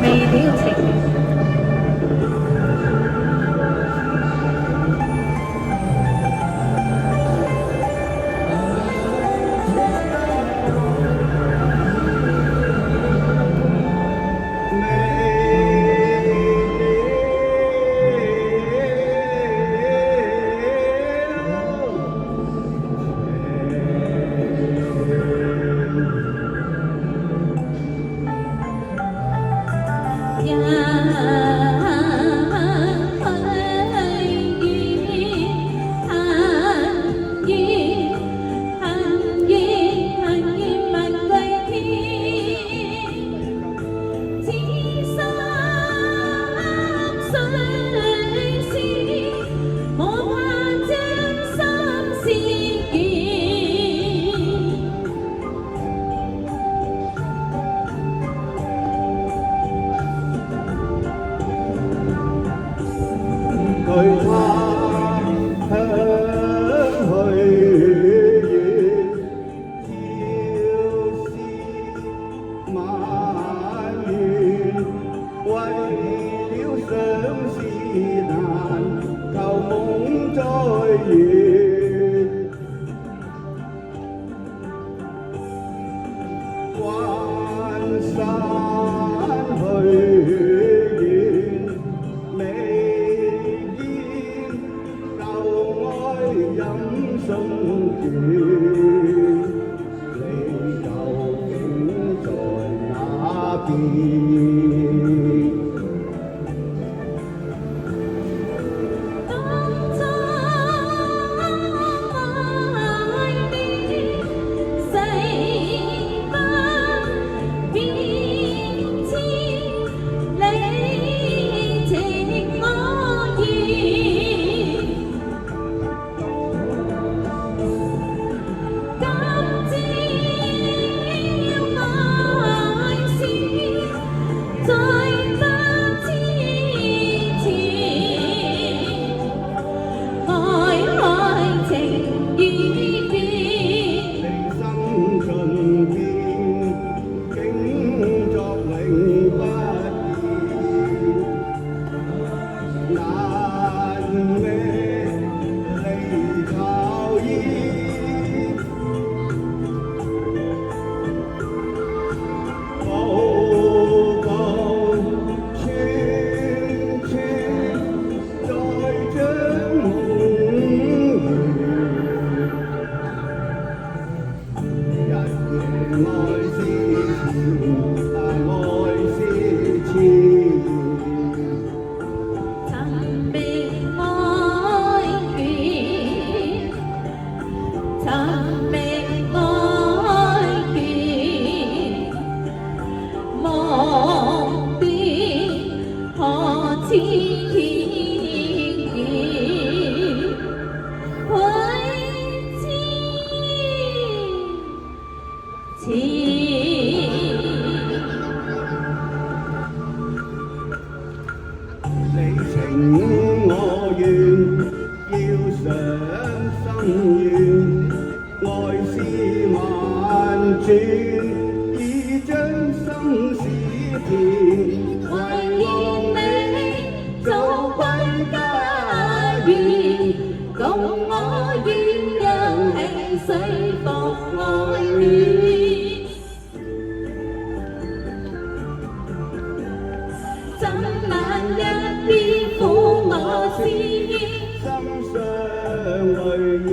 未了情。佢他鄉去遠，朝思晚遠，為了想是難，求夢再現，關山去。飲送斷，你究竟在哪邊？當初愛你，誓不變遷，你情我願。你情我願，要上心願，愛思萬轉，已將心事填，為你做歸家園，共我鴛鴦戲水伏愛戀。怎難一邊苦我思念，心上淚染，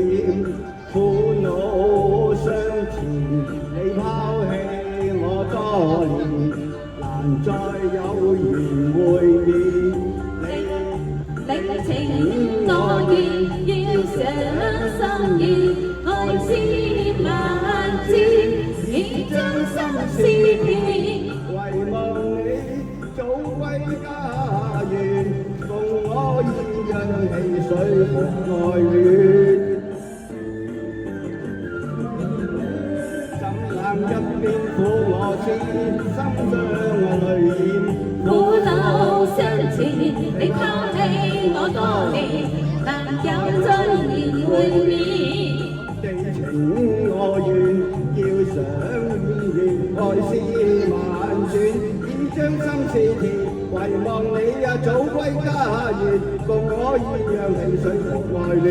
苦惱相纏。你拋棄我多年，難再有緣會面。你情我願，要上心意，愛思萬千，已將心事填。遺忘你早歸家園，共我鴛鴦戲水伏愛戀。怎冷一邊苦我痴，心上淚染。苦惱相纏，你拋棄我多年，難有再年會面。地情我願，要想願，愛思萬轉，已將心事望你呀早歸家園，共我鸳鸯戲水共愛戀。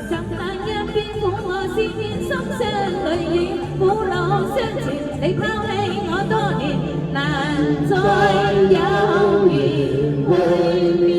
習慣一邊苦我思念，心傷淚雨，苦樂相傳，你拋棄我多年，難再有緣會面。